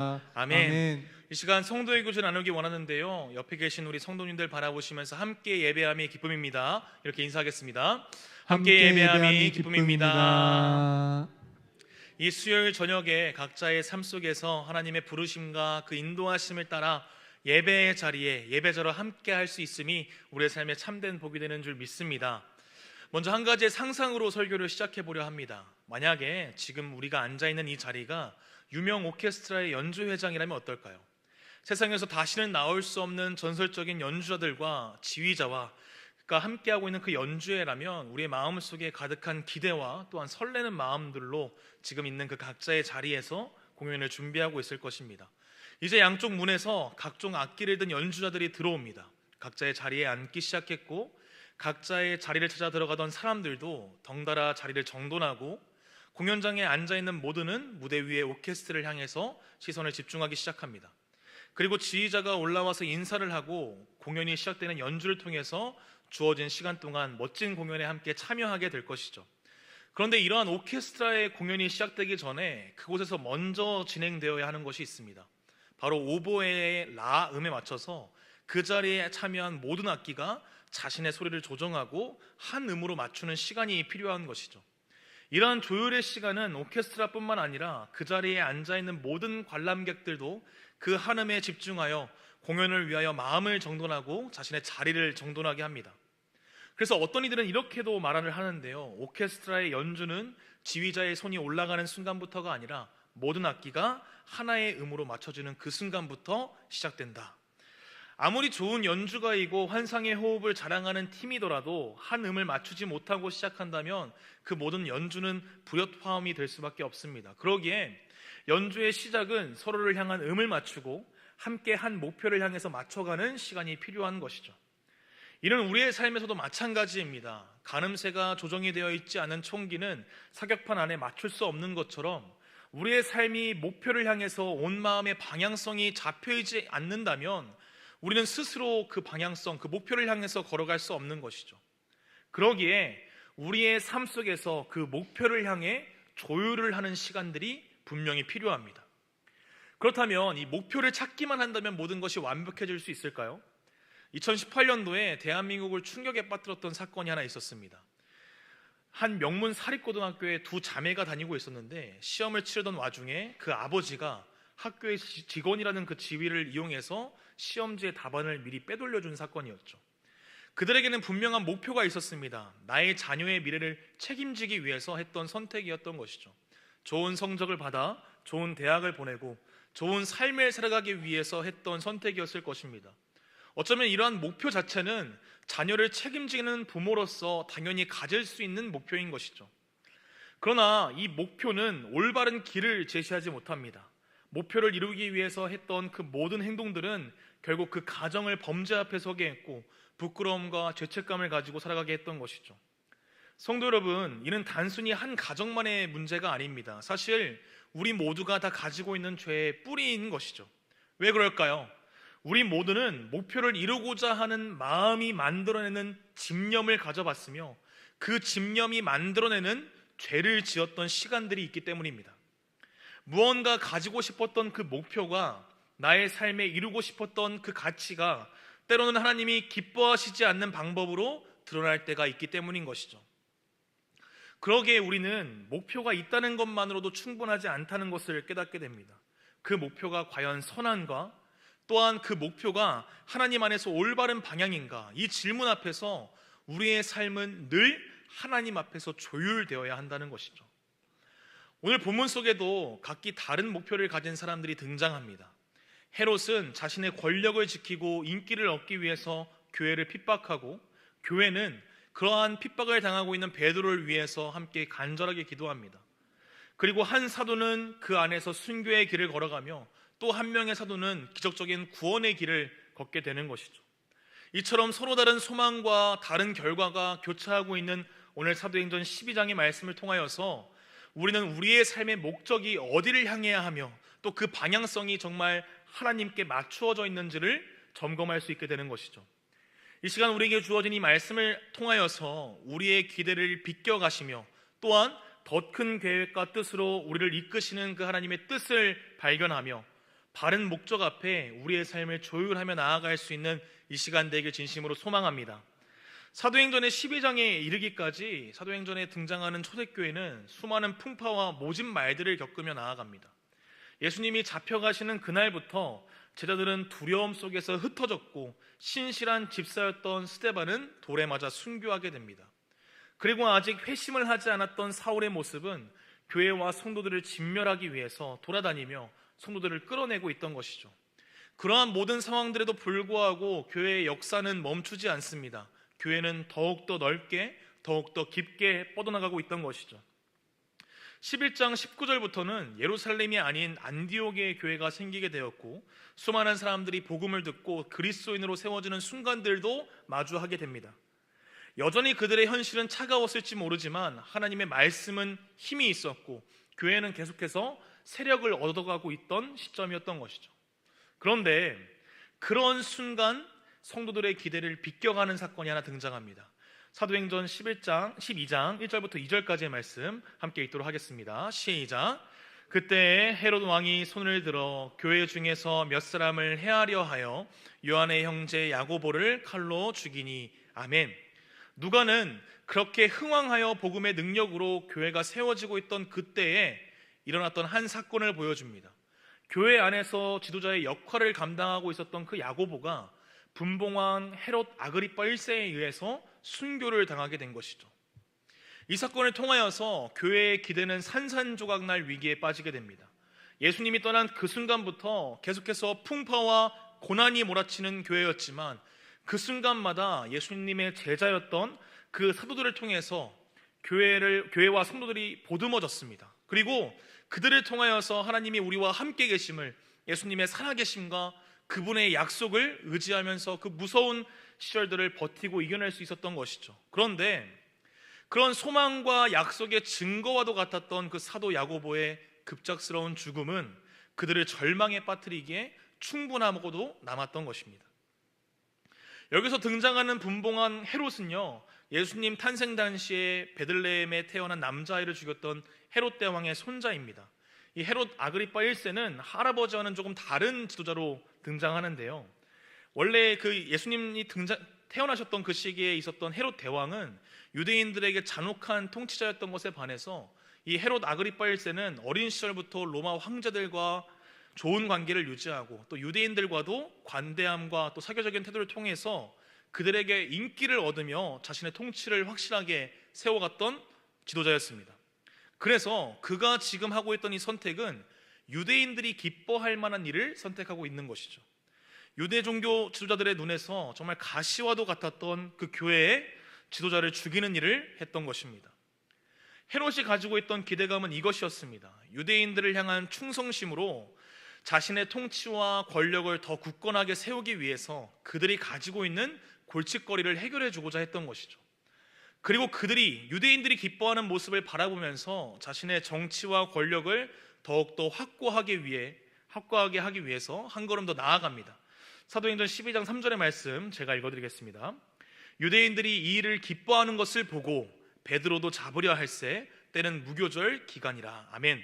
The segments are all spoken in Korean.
아멘. 아멘. 이 시간 성도의 교제 나누기 원하는데요, 옆에 계신 우리 성도님들 바라보시면서 함께 예배함이 기쁨입니다, 이렇게 인사하겠습니다. 함께 예배함이 기쁨입니다. 이 수요일 저녁에 각자의 삶 속에서 하나님의 부르심과 그 인도하심을 따라 예배의 자리에 예배자로 함께 할 수 있음이 우리의 삶에 참된 복이 되는 줄 믿습니다. 먼저 한 가지의 상상으로 설교를 시작해 보려 합니다. 만약에 지금 우리가 앉아있는 이 자리가 유명 오케스트라의 연주회장이라면 어떨까요? 세상에서 다시는 나올 수 없는 전설적인 연주자들과 지휘자와 함께하고 있는 그 연주회라면 우리의 마음속에 가득한 기대와 또한 설레는 마음들로 지금 있는 그 각자의 자리에서 공연을 준비하고 있을 것입니다. 이제 양쪽 문에서 각종 악기를 든 연주자들이 들어옵니다. 각자의 자리에 앉기 시작했고, 각자의 자리를 찾아 들어가던 사람들도 덩달아 자리를 정돈하고, 공연장에 앉아있는 모두는 무대 위의 오케스트라를 향해서 시선을 집중하기 시작합니다. 그리고 지휘자가 올라와서 인사를 하고 공연이 시작되는 연주를 통해서 주어진 시간 동안 멋진 공연에 함께 참여하게 될 것이죠. 그런데 이러한 오케스트라의 공연이 시작되기 전에 그곳에서 먼저 진행되어야 하는 것이 있습니다. 바로 오보에의 라 음에 맞춰서 그 자리에 참여한 모든 악기가 자신의 소리를 조정하고 한 음으로 맞추는 시간이 필요한 것이죠. 이러한 조율의 시간은 오케스트라뿐만 아니라 그 자리에 앉아있는 모든 관람객들도 그 한 음에 집중하여 공연을 위하여 마음을 정돈하고 자신의 자리를 정돈하게 합니다. 그래서 어떤 이들은 이렇게도 말을 하는데요, 오케스트라의 연주는 지휘자의 손이 올라가는 순간부터가 아니라 모든 악기가 하나의 음으로 맞춰지는 그 순간부터 시작된다. 아무리 좋은 연주가이고 환상의 호흡을 자랑하는 팀이더라도 한 음을 맞추지 못하고 시작한다면 그 모든 연주는 불협화음이 될 수밖에 없습니다. 그러기에 연주의 시작은 서로를 향한 음을 맞추고 함께 한 목표를 향해서 맞춰가는 시간이 필요한 것이죠. 이는 우리의 삶에서도 마찬가지입니다. 가늠쇠가 조정이 되어 있지 않은 총기는 사격판 안에 맞출 수 없는 것처럼 우리의 삶이 목표를 향해서 온 마음의 방향성이 잡혀있지 않는다면 우리는 스스로 그 방향성, 그 목표를 향해서 걸어갈 수 없는 것이죠. 그러기에 우리의 삶 속에서 그 목표를 향해 조율을 하는 시간들이 분명히 필요합니다. 그렇다면 이 목표를 찾기만 한다면 모든 것이 완벽해질 수 있을까요? 2018년도에 대한민국을 충격에 빠뜨렸던 사건이 하나 있었습니다. 한 명문 사립고등학교에 두 자매가 다니고 있었는데 시험을 치르던 와중에 그 아버지가 학교의 직원이라는 그 지위를 이용해서 시험지의 답안을 미리 빼돌려준 사건이었죠. 그들에게는 분명한 목표가 있었습니다. 나의 자녀의 미래를 책임지기 위해서 했던 선택이었던 것이죠. 좋은 성적을 받아 좋은 대학을 보내고 좋은 삶을 살아가기 위해서 했던 선택이었을 것입니다. 어쩌면 이러한 목표 자체는 자녀를 책임지는 부모로서 당연히 가질 수 있는 목표인 것이죠. 그러나 이 목표는 올바른 길을 제시하지 못합니다. 목표를 이루기 위해서 했던 그 모든 행동들은 결국 그 가정을 범죄 앞에 서게 했고 부끄러움과 죄책감을 가지고 살아가게 했던 것이죠. 성도 여러분, 이는 단순히 한 가정만의 문제가 아닙니다. 사실 우리 모두가 다 가지고 있는 죄의 뿌리인 것이죠. 왜 그럴까요? 우리 모두는 목표를 이루고자 하는 마음이 만들어내는 집념을 가져봤으며 그 집념이 만들어내는 죄를 지었던 시간들이 있기 때문입니다. 무언가 가지고 싶었던 그 목표가 나의 삶에 이루고 싶었던 그 가치가 때로는 하나님이 기뻐하시지 않는 방법으로 드러날 때가 있기 때문인 것이죠. 그러기에 우리는 목표가 있다는 것만으로도 충분하지 않다는 것을 깨닫게 됩니다. 그 목표가 과연 선한가? 또한 그 목표가 하나님 안에서 올바른 방향인가? 이 질문 앞에서 우리의 삶은 늘 하나님 앞에서 조율되어야 한다는 것이죠. 오늘 본문 속에도 각기 다른 목표를 가진 사람들이 등장합니다. 헤롯은 자신의 권력을 지키고 인기를 얻기 위해서 교회를 핍박하고, 교회는 그러한 핍박을 당하고 있는 베드로를 위해서 함께 간절하게 기도합니다. 그리고 한 사도는 그 안에서 순교의 길을 걸어가며 또 한 명의 사도는 기적적인 구원의 길을 걷게 되는 것이죠. 이처럼 서로 다른 소망과 다른 결과가 교차하고 있는 오늘 사도행전 12장의 말씀을 통하여서 우리는 우리의 삶의 목적이 어디를 향해야 하며 또 그 방향성이 정말 하나님께 맞추어져 있는지를 점검할 수 있게 되는 것이죠. 이 시간 우리에게 주어진 이 말씀을 통하여서 우리의 기대를 비껴가시며 또한 더 큰 계획과 뜻으로 우리를 이끄시는 그 하나님의 뜻을 발견하며 바른 목적 앞에 우리의 삶을 조율하며 나아갈 수 있는 이 시간 되길 진심으로 소망합니다. 사도행전의 12장에 이르기까지 사도행전에 등장하는 초대교회는 수많은 풍파와 모진 말들을 겪으며 나아갑니다. 예수님이 잡혀가시는 그날부터 제자들은 두려움 속에서 흩어졌고 신실한 집사였던 스데반은 돌에 맞아 순교하게 됩니다. 그리고 아직 회심을 하지 않았던 사울의 모습은 교회와 성도들을 진멸하기 위해서 돌아다니며 성도들을 끌어내고 있던 것이죠. 그러한 모든 상황들에도 불구하고 교회의 역사는 멈추지 않습니다. 교회는 더욱더 넓게 더욱더 깊게 뻗어나가고 있던 것이죠. 11장 19절부터는 예루살렘이 아닌 안디옥의 교회가 생기게 되었고 수많은 사람들이 복음을 듣고 그리스도인으로 세워지는 순간들도 마주하게 됩니다. 여전히 그들의 현실은 차가웠을지 모르지만 하나님의 말씀은 힘이 있었고 교회는 계속해서 세력을 얻어가고 있던 시점이었던 것이죠. 그런데 그런 순간 성도들의 기대를 비껴가는 사건이 하나 등장합니다. 사도행전 12장 1절부터 2절까지의 말씀 함께 읽도록 하겠습니다. 시작. 그때 헤롯 왕이 손을 들어 교회 중에서 몇 사람을 해하려 하여 요한의 형제 야고보를 칼로 죽이니 아멘. 누가는 그렇게 흥왕하여 복음의 능력으로 교회가 세워지고 있던 그때에 일어났던 한 사건을 보여줍니다. 교회 안에서 지도자의 역할을 감당하고 있었던 그 야고보가 분봉왕 헤롯 아그리파 1세에 의해서 순교를 당하게 된 것이죠. 이 사건을 통하여서 교회의 기대는 산산조각 날 위기에 빠지게 됩니다. 예수님이 떠난 그 순간부터 계속해서 풍파와 고난이 몰아치는 교회였지만 그 순간마다 예수님의 제자였던 그 사도들을 통해서 교회와 성도들이 보듬어졌습니다. 그리고 그들을 통하여서 하나님이 우리와 함께 계심을, 예수님의 살아계심과 그분의 약속을 의지하면서 그 무서운 시절들을 버티고 이겨낼 수 있었던 것이죠. 그런데 그런 소망과 약속의 증거와도 같았던 그 사도 야고보의 급작스러운 죽음은 그들을 절망에 빠뜨리기에 충분하고도 남았던 것입니다. 여기서 등장하는 분봉한 헤롯은요, 예수님 탄생 당시에 베들레헴에 태어난 남자아이를 죽였던 헤롯 대왕의 손자입니다. 이 헤롯 아그리파 1세는 할아버지와는 조금 다른 지도자로 등장하는데요, 원래 그 예수님이 태어나셨던 그 시기에 있었던 헤롯 대왕은 유대인들에게 잔혹한 통치자였던 것에 반해서 이 헤롯 아그리파 1세는 어린 시절부터 로마 황제들과 좋은 관계를 유지하고 또 유대인들과도 관대함과 또 사교적인 태도를 통해서 그들에게 인기를 얻으며 자신의 통치를 확실하게 세워갔던 지도자였습니다. 그래서 그가 지금 하고 있던 이 선택은 유대인들이 기뻐할 만한 일을 선택하고 있는 것이죠. 유대 종교 지도자들의 눈에서 정말 가시와도 같았던 그 교회의 지도자를 죽이는 일을 했던 것입니다. 헤롯이 가지고 있던 기대감은 이것이었습니다. 유대인들을 향한 충성심으로 자신의 통치와 권력을 더 굳건하게 세우기 위해서 그들이 가지고 있는 골칫거리를 해결해 주고자 했던 것이죠. 그리고 그들이, 유대인들이 기뻐하는 모습을 바라보면서 자신의 정치와 권력을 더욱더 확고하게 하기 위해서 한 걸음 더 나아갑니다. 사도행전 12장 3절의 말씀 제가 읽어드리겠습니다. 유대인들이 이 일을 기뻐하는 것을 보고 베드로도 잡으려 할세 때는 무교절 기간이라. 아멘.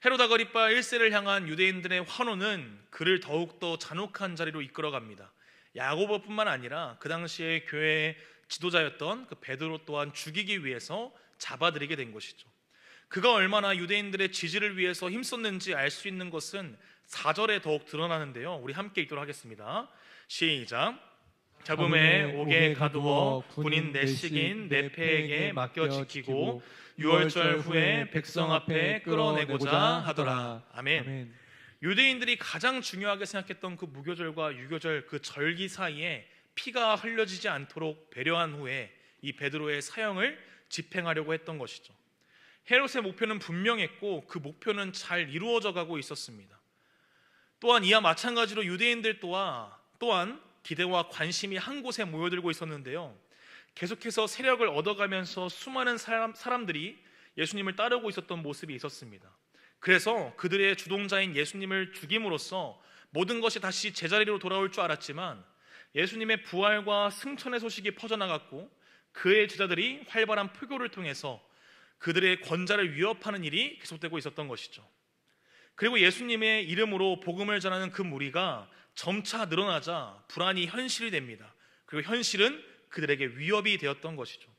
헤롯 아그리파 1세를 향한 유대인들의 환호는 그를 더욱더 잔혹한 자리로 이끌어갑니다. 야고보뿐만 아니라 그 당시에 교회의 지도자였던 그 베드로 또한 죽이기 위해서 잡아들이게 된 것이죠. 그가 얼마나 유대인들의 지지를 위해서 힘썼는지 알 수 있는 것은 4절에 더욱 드러나는데요, 우리 함께 읽도록 하겠습니다. 시작. 잡음에 옥에 가두어 군인 내식인 네페에게 맡겨 지키고 6월절 후에 백성 앞에 끌어내고자 하더라. 아멘. 유대인들이 가장 중요하게 생각했던 그 무교절과 유교절 그 절기 사이에 피가 흘려지지 않도록 배려한 후에 이 베드로의 사형을 집행하려고 했던 것이죠. 헤롯의 목표는 분명했고 그 목표는 잘 이루어져 가고 있었습니다. 또한 이와 마찬가지로 유대인들 또한 기대와 관심이 한 곳에 모여들고 있었는데요, 계속해서 세력을 얻어가면서 수많은 사람들이 예수님을 따르고 있었던 모습이 있었습니다. 그래서 그들의 주동자인 예수님을 죽임으로써 모든 것이 다시 제자리로 돌아올 줄 알았지만 예수님의 부활과 승천의 소식이 퍼져나갔고 그의 제자들이 활발한 표교를 통해서 그들의 권좌를 위협하는 일이 계속되고 있었던 것이죠. 그리고 예수님의 이름으로 복음을 전하는 그 무리가 점차 늘어나자 불안이 현실이 됩니다. 그리고 현실은 그들에게 위협이 되었던 것이죠.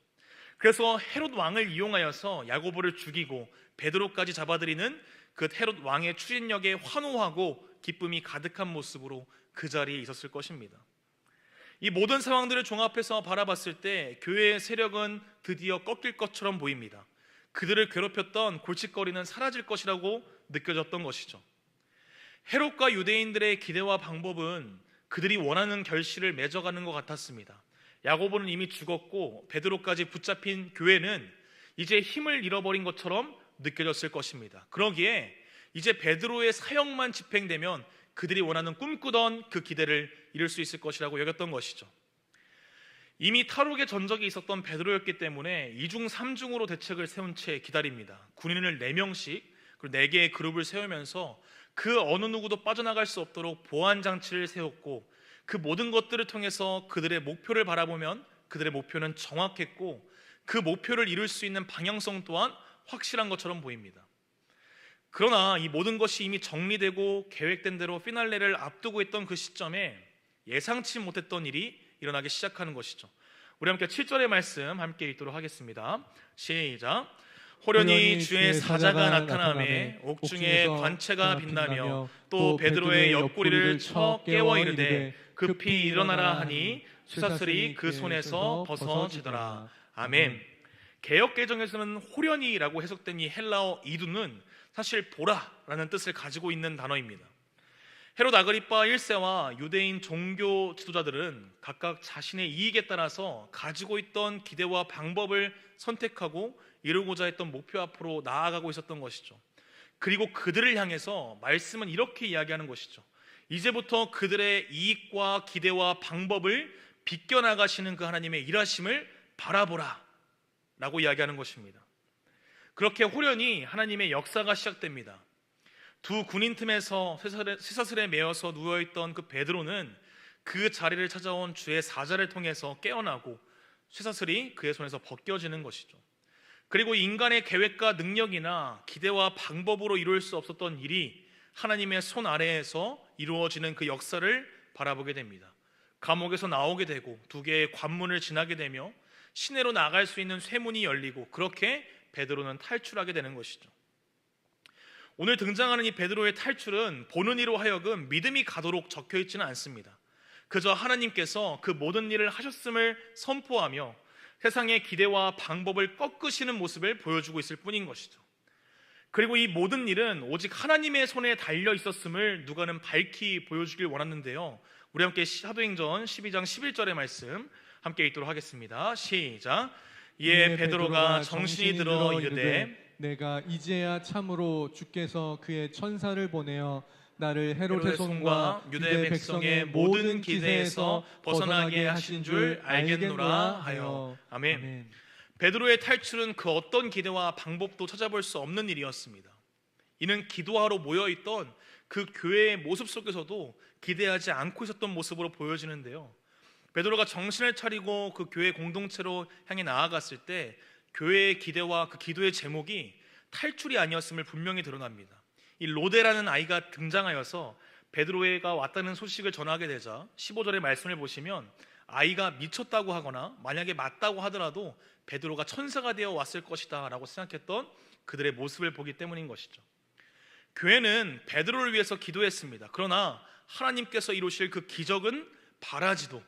그래서 헤롯 왕을 이용하여서 야고보를 죽이고 베드로까지 잡아들이는 그 헤롯 왕의 추진력에 환호하고 기쁨이 가득한 모습으로 그 자리에 있었을 것입니다. 이 모든 상황들을 종합해서 바라봤을 때 교회의 세력은 드디어 꺾일 것처럼 보입니다. 그들을 괴롭혔던 골칫거리는 사라질 것이라고 느껴졌던 것이죠. 헤롯과 유대인들의 기대와 방법은 그들이 원하는 결실을 맺어가는 것 같았습니다. 야고보는 이미 죽었고 베드로까지 붙잡힌 교회는 이제 힘을 잃어버린 것처럼 느껴졌을 것입니다. 그러기에 이제 베드로의 사형만 집행되면 그들이 원하는 꿈꾸던 그 기대를 이룰 수 있을 것이라고 여겼던 것이죠. 이미 탈옥의 전적이 있었던 베드로였기 때문에 2중 3중으로 대책을 세운 채 기다립니다. 군인을 4명씩 그리고 4개의 그룹을 세우면서 그 어느 누구도 빠져나갈 수 없도록 보안 장치를 세웠고 그 모든 것들을 통해서 그들의 목표를 바라보면 그들의 목표는 정확했고 그 목표를 이룰 수 있는 방향성 또한 확실한 것처럼 보입니다. 그러나 이 모든 것이 이미 정리되고 계획된 대로 피날레를 앞두고 있던 그 시점에 예상치 못했던 일이 일어나기 시작하는 것이죠. 우리 함께 7절의 말씀 함께 읽도록 하겠습니다. 시작. 호련히 주의 사자가 나타나매 옥중에 관체가 빛나며 또 베드로의 옆구리를 쳐 깨워 이르되 급히 일어나라 하니 쇠사슬이 그 손에서 벗어지더라. 아멘. 개역개정에서는 호련히라고 해석된 이 헬라어 이두는 사실 보라라는 뜻을 가지고 있는 단어입니다. 헤롯 아그리파 1세와 유대인 종교 지도자들은 각각 자신의 이익에 따라서 가지고 있던 기대와 방법을 선택하고 이루고자 했던 목표 앞으로 나아가고 있었던 것이죠. 그리고 그들을 향해서 말씀은 이렇게 이야기하는 것이죠. 이제부터 그들의 이익과 기대와 방법을 비껴나가시는 그 하나님의 일하심을 바라보라 라고 이야기하는 것입니다. 그렇게 호련히 하나님의 역사가 시작됩니다. 두 군인 틈에서 쇠사슬에 매어서 누워있던 그 베드로는 그 자리를 찾아온 주의 사자를 통해서 깨어나고 쇠사슬이 그의 손에서 벗겨지는 것이죠. 그리고 인간의 계획과 능력이나 기대와 방법으로 이룰 수 없었던 일이 하나님의 손 아래에서 이루어지는 그 역사를 바라보게 됩니다. 감옥에서 나오게 되고 2개의 관문을 지나게 되며 시내로 나갈 수 있는 쇠문이 열리고 그렇게 베드로는 탈출하게 되는 것이죠. 오늘 등장하는 이 베드로의 탈출은 보는 이로 하여금 믿음이 가도록 적혀 있지는 않습니다. 그저 하나님께서 그 모든 일을 하셨음을 선포하며 세상의 기대와 방법을 꺾으시는 모습을 보여주고 있을 뿐인 것이죠. 그리고 이 모든 일은 오직 하나님의 손에 달려 있었음을 누가는 밝히 보여주길 원했는데요. 우리 함께 사도행전 12장 11절의 말씀 함께 읽도록 하겠습니다. 시작. 이에 베드로가 정신이 들어 이르되 내가 이제야 참으로 주께서 그의 천사를 보내어 나를 헤롯의 손과 유대 백성의 모든 기세에서 벗어나게 하신 줄 알겠노라 하여. 아멘. 베드로의 탈출은 그 어떤 기대와 방법도 찾아볼 수 없는 일이었습니다. 이는 기도하러 모여있던 그 교회의 모습 속에서도 기대하지 않고 있었던 모습으로 보여지는데요. 베드로가 정신을 차리고 그 교회 공동체로 향해 나아갔을 때 교회의 기대와 그 기도의 제목이 탈출이 아니었음을 분명히 드러납니다. 이 로데라는 아이가 등장하여서 베드로가 왔다는 소식을 전하게 되자 15절의 말씀을 보시면 아이가 미쳤다고 하거나 만약에 맞다고 하더라도 베드로가 천사가 되어 왔을 것이다 라고 생각했던 그들의 모습을 보기 때문인 것이죠. 교회는 베드로를 위해서 기도했습니다. 그러나 하나님께서 이루실 그 기적은 바라지도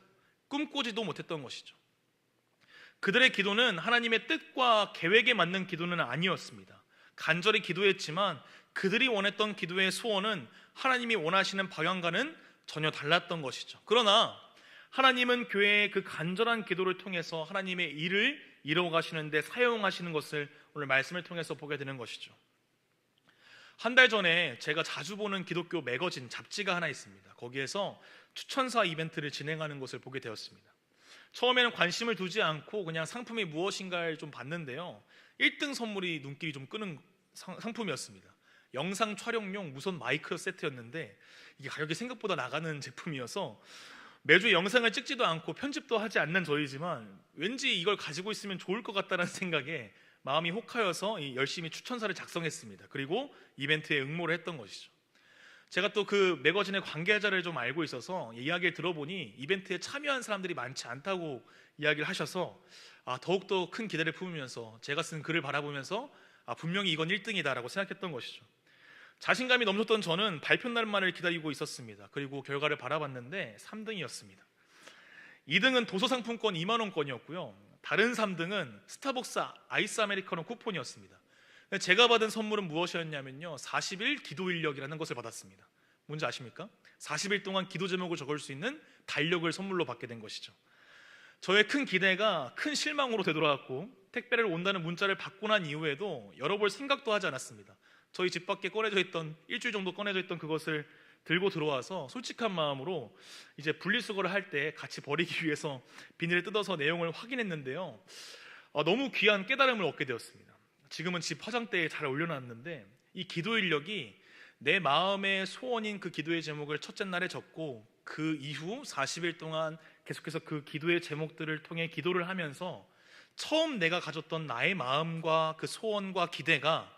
꿈꾸지도 못했던 것이죠. 그들의 기도는 하나님의 뜻과 계획에 맞는 기도는 아니었습니다. 간절히 기도했지만 그들이 원했던 기도의 소원은 하나님이 원하시는 방향과는 전혀 달랐던 것이죠. 그러나 하나님은 교회의 그 간절한 기도를 통해서 하나님의 일을 이루어가시는 데 사용하시는 것을 오늘 말씀을 통해서 보게 되는 것이죠. 한 달 전에 제가 자주 보는 기독교 매거진 잡지가 하나 있습니다. 거기에서 추천사 이벤트를 진행하는 것을 보게 되었습니다. 처음에는 관심을 두지 않고 그냥 상품이 무엇인가를 좀 봤는데요, 1등 선물이 눈길이 좀 끄는 상품이었습니다. 영상 촬영용 무선 마이크 세트였는데 이게 가격이 생각보다 나가는 제품이어서 매주 영상을 찍지도 않고 편집도 하지 않는 저희지만 왠지 이걸 가지고 있으면 좋을 것 같다는 생각에 마음이 혹하여서 열심히 추천사를 작성했습니다. 그리고 이벤트에 응모를 했던 것이죠. 제가 또 그 매거진의 관계자를 좀 알고 있어서 이야기를 들어보니 이벤트에 참여한 사람들이 많지 않다고 이야기를 하셔서 더욱더 큰 기대를 품으면서 제가 쓴 글을 바라보면서 분명히 이건 1등이다라고 생각했던 것이죠. 자신감이 넘쳤던 저는 발표 날만을 기다리고 있었습니다. 그리고 결과를 바라봤는데 3등이었습니다. 2등은 도서 상품권 2만 원권이었고요. 다른 3등은 스타벅스 아이스 아메리카노 쿠폰이었습니다. 제가 받은 선물은 무엇이었냐면요, 40일 기도 인력이라는 것을 받았습니다. 뭔지 아십니까? 40일 동안 기도 제목을 적을 수 있는 달력을 선물로 받게 된 것이죠. 저의 큰 기대가 큰 실망으로 되돌아왔고, 택배를 온다는 문자를 받고 난 이후에도 열어볼 생각도 하지 않았습니다. 저희 집 밖에 꺼내져 있던, 일주일 정도 꺼내져 있던 그것을 들고 들어와서 솔직한 마음으로 이제 분리수거를 할 때 같이 버리기 위해서 비닐을 뜯어서 내용을 확인했는데요, 너무 귀한 깨달음을 얻게 되었습니다. 지금은 집 화장대에 잘 올려놨는데, 이 기도 인력이 내 마음의 소원인 그 기도의 제목을 첫째 날에 적고 그 이후 40일 동안 계속해서 그 기도의 제목들을 통해 기도를 하면서 처음 내가 가졌던 나의 마음과 그 소원과 기대가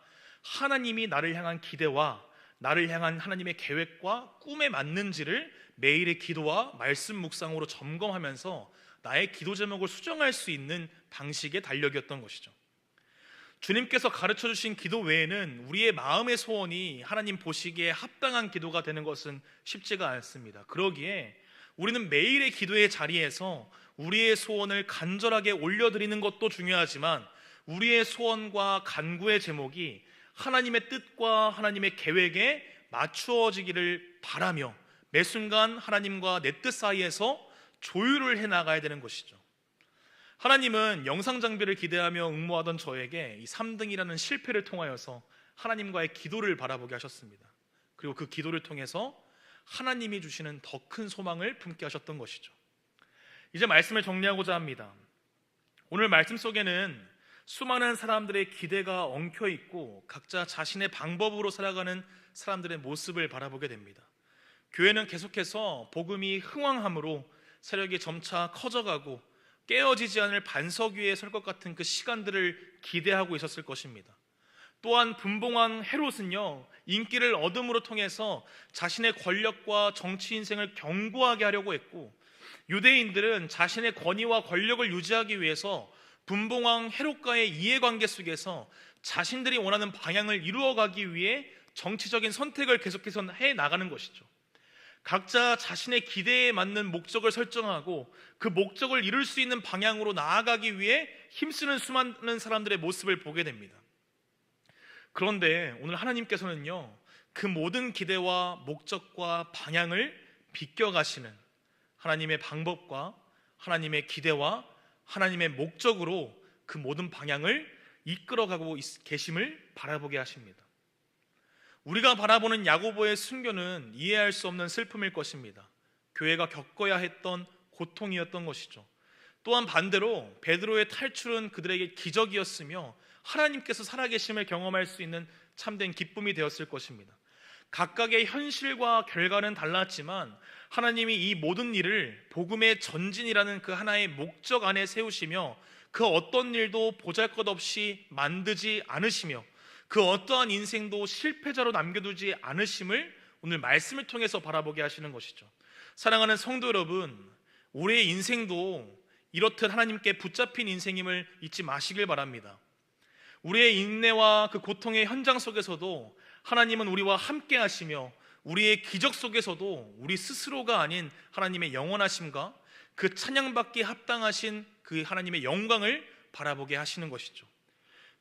하나님이 나를 향한 기대와 나를 향한 하나님의 계획과 꿈에 맞는지를 매일의 기도와 말씀 묵상으로 점검하면서 나의 기도 제목을 수정할 수 있는 방식의 달력이었던 것이죠. 주님께서 가르쳐 주신 기도 외에는 우리의 마음의 소원이 하나님 보시기에 합당한 기도가 되는 것은 쉽지가 않습니다. 그러기에 우리는 매일의 기도의 자리에서 우리의 소원을 간절하게 올려드리는 것도 중요하지만 우리의 소원과 간구의 제목이 하나님의 뜻과 하나님의 계획에 맞추어지기를 바라며 매 순간 하나님과 내 뜻 사이에서 조율을 해나가야 되는 것이죠. 하나님은 영상 장비를 기대하며 응모하던 저에게 이 3등이라는 실패를 통하여서 하나님과의 기도를 바라보게 하셨습니다. 그리고 그 기도를 통해서 하나님이 주시는 더 큰 소망을 품게 하셨던 것이죠. 이제 말씀을 정리하고자 합니다. 오늘 말씀 속에는 수많은 사람들의 기대가 엉켜 있고 각자 자신의 방법으로 살아가는 사람들의 모습을 바라보게 됩니다. 교회는 계속해서 복음이 흥왕함으로 세력이 점차 커져가고 깨어지지 않을 반석 위에 설 것 같은 그 시간들을 기대하고 있었을 것입니다. 또한 분봉왕 헤롯은요, 인기를 얻음으로 통해서 자신의 권력과 정치 인생을 견고하게 하려고 했고, 유대인들은 자신의 권위와 권력을 유지하기 위해서 분봉왕 헤롯과의 이해관계 속에서 자신들이 원하는 방향을 이루어가기 위해 정치적인 선택을 계속해서 해나가는 것이죠. 각자 자신의 기대에 맞는 목적을 설정하고 그 목적을 이룰 수 있는 방향으로 나아가기 위해 힘쓰는 수많은 사람들의 모습을 보게 됩니다. 그런데 오늘 하나님께서는요, 그 모든 기대와 목적과 방향을 비껴가시는 하나님의 방법과 하나님의 기대와 하나님의 목적으로 그 모든 방향을 이끌어가고 계심을 바라보게 하십니다. 우리가 바라보는 야고보의 순교는 이해할 수 없는 슬픔일 것입니다. 교회가 겪어야 했던 고통이었던 것이죠. 또한 반대로 베드로의 탈출은 그들에게 기적이었으며 하나님께서 살아계심을 경험할 수 있는 참된 기쁨이 되었을 것입니다. 각각의 현실과 결과는 달랐지만 하나님이 이 모든 일을 복음의 전진이라는 그 하나의 목적 안에 세우시며 그 어떤 일도 보잘것없이 만드지 않으시며 그 어떠한 인생도 실패자로 남겨두지 않으심을 오늘 말씀을 통해서 바라보게 하시는 것이죠. 사랑하는 성도 여러분, 우리의 인생도 이렇듯 하나님께 붙잡힌 인생임을 잊지 마시길 바랍니다. 우리의 인내와 그 고통의 현장 속에서도 하나님은 우리와 함께 하시며 우리의 기적 속에서도 우리 스스로가 아닌 하나님의 영원하심과 그 찬양받기 합당하신 그 하나님의 영광을 바라보게 하시는 것이죠.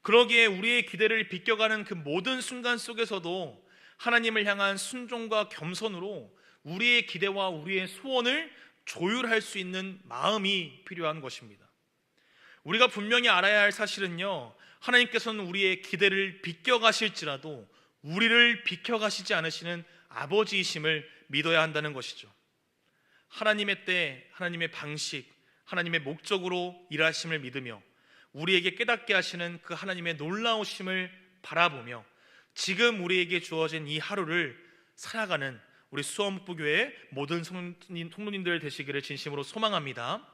그러기에 우리의 기대를 비껴가는 그 모든 순간 속에서도 하나님을 향한 순종과 겸손으로 우리의 기대와 우리의 소원을 조율할 수 있는 마음이 필요한 것입니다. 우리가 분명히 알아야 할 사실은요, 하나님께서는 우리의 기대를 비껴가실지라도 우리를 비켜가시지 않으시는 아버지이심을 믿어야 한다는 것이죠. 하나님의 때, 하나님의 방식, 하나님의 목적으로 일하심을 믿으며 우리에게 깨닫게 하시는 그 하나님의 놀라우심을 바라보며 지금 우리에게 주어진 이 하루를 살아가는 우리 수원목부교회 모든 성도님들 되시기를 진심으로 소망합니다.